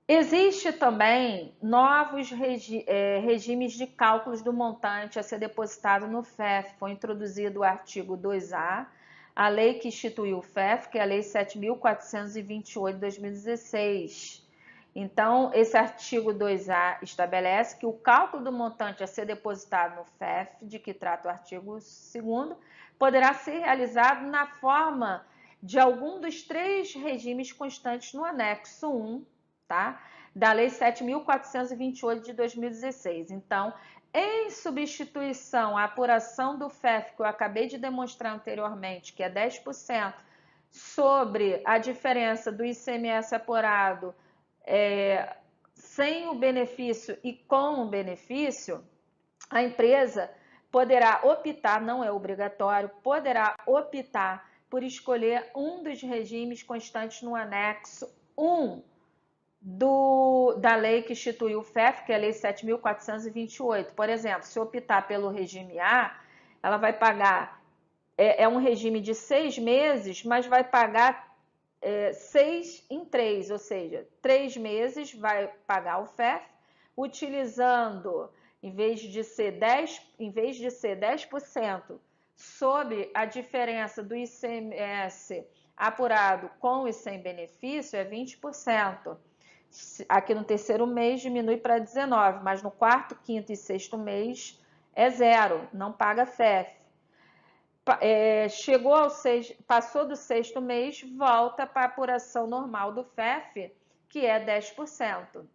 Existe também novos regimes de cálculos do montante a ser depositado no FEF. Foi introduzido o artigo 2A, a lei que instituiu o FEF, que é a Lei 7.428 de 2016. Então, esse artigo 2A estabelece que o cálculo do montante a ser depositado no FEF, de que trata o artigo 2º, poderá ser realizado na forma de algum dos três regimes constantes no anexo 1, tá? Da Lei 7.428 de 2016. Então, em substituição à apuração do FEF, que eu acabei de demonstrar anteriormente, que é 10%, sobre a diferença do ICMS apurado sem o benefício e com o benefício, a empresa poderá optar, não é obrigatório, poderá optar por escolher um dos regimes constantes no anexo 1 da lei que instituiu o FEF, que é a Lei 7.428. Por exemplo, se optar pelo regime A, ela vai pagar, é um regime de 6 meses, mas vai pagar 6 em 3, ou seja, 3 meses vai pagar o FEF, utilizando, em vez de ser 10% sobre a diferença do ICMS apurado com e sem benefício, é 20%. Aqui no terceiro mês diminui para 19, mas no quarto, quinto e sexto mês é zero, não paga FEF. Passou do sexto mês, volta para a apuração normal do FEF, que é 10%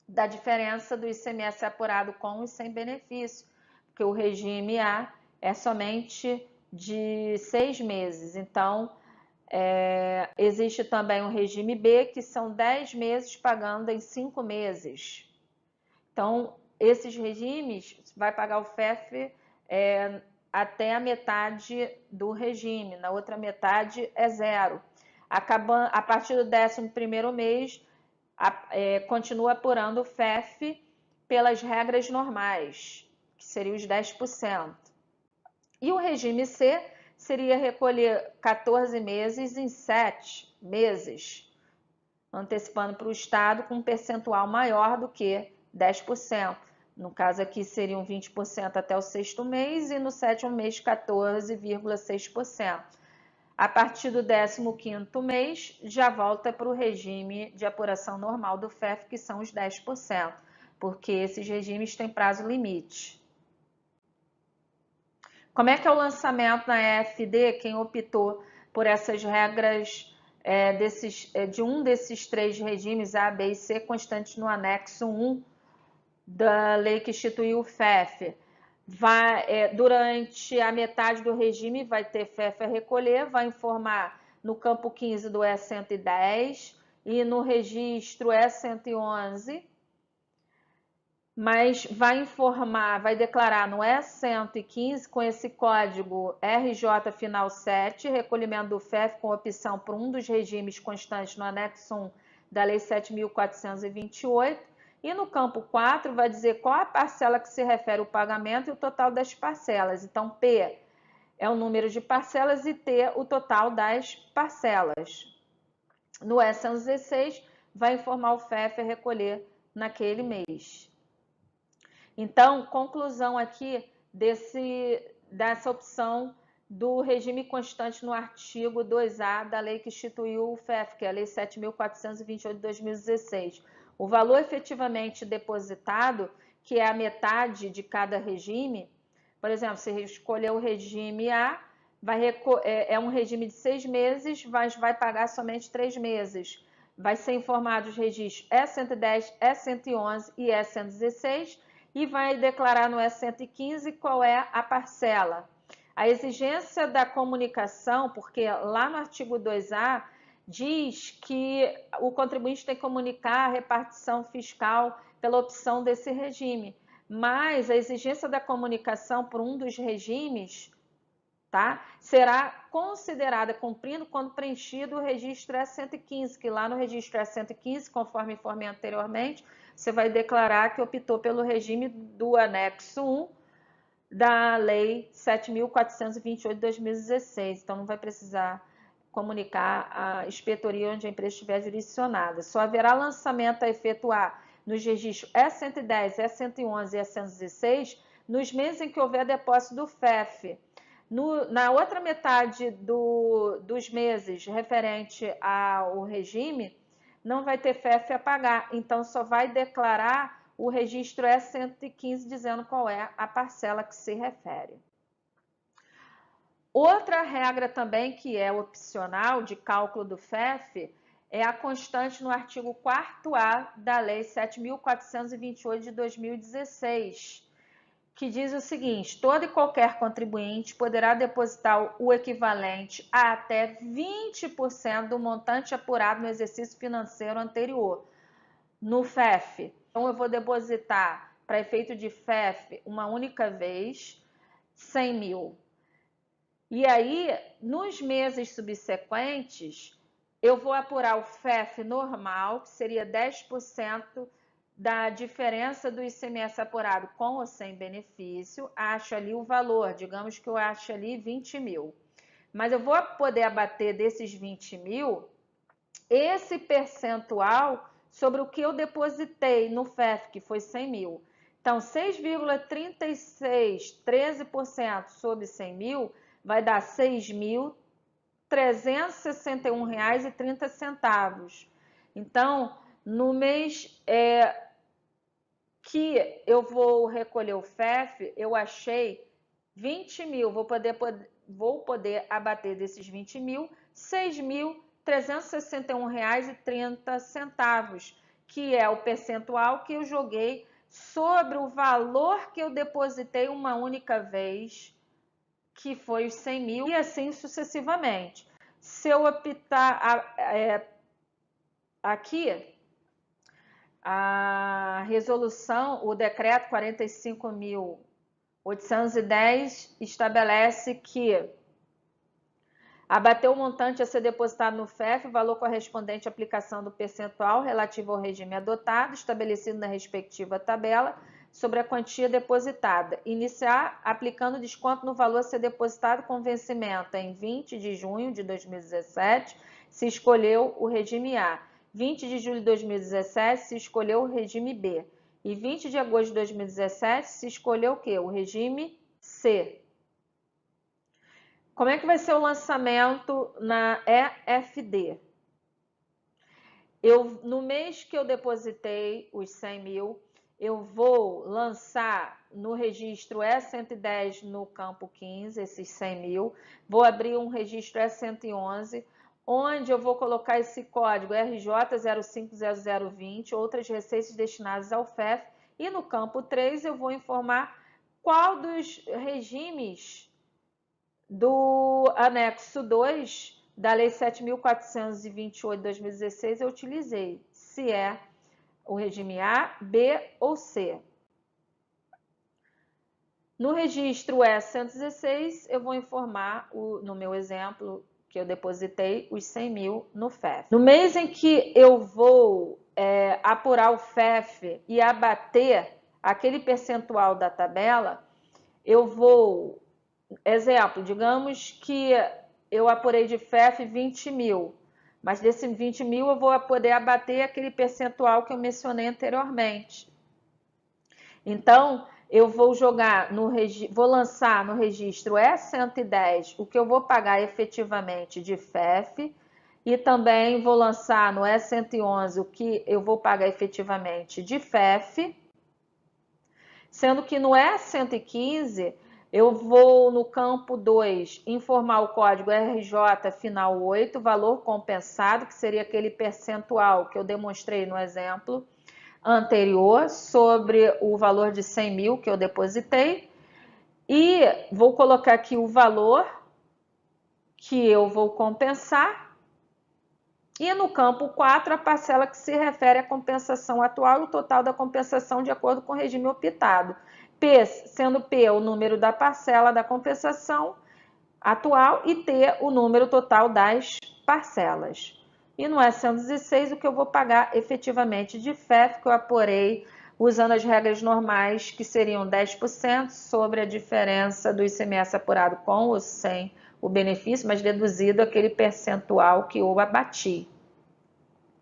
da diferença do ICMS apurado com e sem benefício, porque o regime A é somente de 6 meses. Então, existe também o regime B, que são 10 meses pagando em 5 meses. Então, esses regimes vai pagar o FEF até a metade do regime, na outra metade é zero. A partir do 11º mês, continua apurando o FEF pelas regras normais, que seriam os 10%. E o regime C seria recolher 14 meses em 7 meses, antecipando para o Estado com um percentual maior do que 10%. No caso aqui seriam 20% até o sexto mês e no sétimo mês 14,6%. A partir do 15º mês já volta para o regime de apuração normal do FEF, que são os 10%, porque esses regimes têm prazo limite. Como é que é o lançamento na EFD? Quem optou por essas regras de um desses três regimes, A, B e C, constantes no anexo 1 da lei que instituiu o FEF. Durante a metade do regime vai ter FEF a recolher, vai informar no campo 15 do E110 e no registro E111, mas vai informar, vai declarar no E115 com esse código RJ final 7, recolhimento do FEF com opção por um dos regimes constantes no anexo 1 da Lei 7.428, e no campo 4 vai dizer qual a parcela que se refere ao pagamento e o total das parcelas. Então, P é o número de parcelas e T o total das parcelas. No E116 vai informar o FEF a recolher naquele mês. Então, conclusão aqui dessa opção do regime constante no artigo 2A da lei que instituiu o FEF, que é a Lei 7.428 de 2016. O valor efetivamente depositado, que é a metade de cada regime, por exemplo, se escolher o regime A, é um regime de 6 meses, mas vai pagar somente 3 meses. Vai ser informado os registros E110, E111 e E116, e vai declarar no E115 qual é a parcela. A exigência da comunicação, porque lá no artigo 2A diz que o contribuinte tem que comunicar a repartição fiscal pela opção desse regime, mas a exigência da comunicação por um dos regimes, tá, será considerada cumprindo quando preenchido o registro E115, que lá no registro E115, conforme informei anteriormente, você vai declarar que optou pelo regime do anexo 1 da Lei 7.428 de 2016. Então, não vai precisar comunicar à inspetoria onde a empresa estiver jurisdicionada. Só haverá lançamento a efetuar nos registros E110, E111 e E116 nos meses em que houver depósito do FEF. Na outra metade dos meses referente ao regime, não vai ter FEF a pagar, então só vai declarar o registro E115 dizendo qual é a parcela que se refere. Outra regra também que é opcional de cálculo do FEF é a constante no artigo 4º da Lei 7.428 de 2016, que diz o seguinte: todo e qualquer contribuinte poderá depositar o equivalente a até 20% do montante apurado no exercício financeiro anterior no FEF. Então, eu vou depositar, para efeito de FEF, uma única vez, 100 mil. E aí, nos meses subsequentes, eu vou apurar o FEF normal, que seria 10% da diferença do ICMS apurado com ou sem benefício. Acho ali o valor, digamos que eu acho ali 20 mil. Mas eu vou poder abater desses 20 mil esse percentual sobre o que eu depositei no FEF, que foi 100 mil. Então, 6,36, 13% sobre 100 mil vai dar R$ 6.361,30. Então, no mês que eu vou recolher o FEF, eu achei 20 mil, vou poder abater desses 20 mil, R$ 6.361,30, que é o percentual que eu joguei sobre o valor que eu depositei uma única vez, que foi os 100 mil, e assim sucessivamente. Se eu optar aqui, a resolução, o decreto 45.810 estabelece que abater o montante a ser depositado no FEF, o valor correspondente à aplicação do percentual relativo ao regime adotado, estabelecido na respectiva tabela, sobre a quantia depositada. Iniciar aplicando desconto no valor a ser depositado com vencimento em 20 de junho de 2017, se escolheu o regime A. 20 de julho de 2017, se escolheu o regime B. E 20 de agosto de 2017, se escolheu o quê? O regime C. Como é que vai ser o lançamento na EFD? No mês que eu depositei os 100 mil, eu vou lançar no registro E110 no campo 15, esses 100 mil. Vou abrir um registro E111, onde eu vou colocar esse código RJ050020, outras receitas destinadas ao FEF. E no campo 3 eu vou informar qual dos regimes do anexo 2 da Lei 7.428 de 2016 eu utilizei, se é o regime A, B ou C. No registro E116, eu vou informar, no meu exemplo, que eu depositei os 100 mil no FEF. No mês em que eu vou apurar o FEF e abater aquele percentual da tabela, eu vou... Exemplo, digamos que eu apurei de FEF 20 mil, mas desses 20 mil eu vou poder abater aquele percentual que eu mencionei anteriormente. Então, eu vou vou lançar no registro E110 o que eu vou pagar efetivamente de FEF e também vou lançar no E111 o que eu vou pagar efetivamente de FEF, sendo que no E115 eu vou no campo 2 informar o código RJ final 8, valor compensado, que seria aquele percentual que eu demonstrei no exemplo anterior sobre o valor de 100 mil que eu depositei. E vou colocar aqui o valor que eu vou compensar. E no campo 4, a parcela que se refere à compensação atual e o total da compensação de acordo com o regime optado. P, sendo P o número da parcela da compensação atual e T o número total das parcelas. E no E116 o que eu vou pagar efetivamente de FEF, que eu apurei usando as regras normais, que seriam 10% sobre a diferença do ICMS apurado com ou sem o benefício, mas deduzido aquele percentual que eu abati,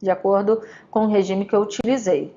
de acordo com o regime que eu utilizei.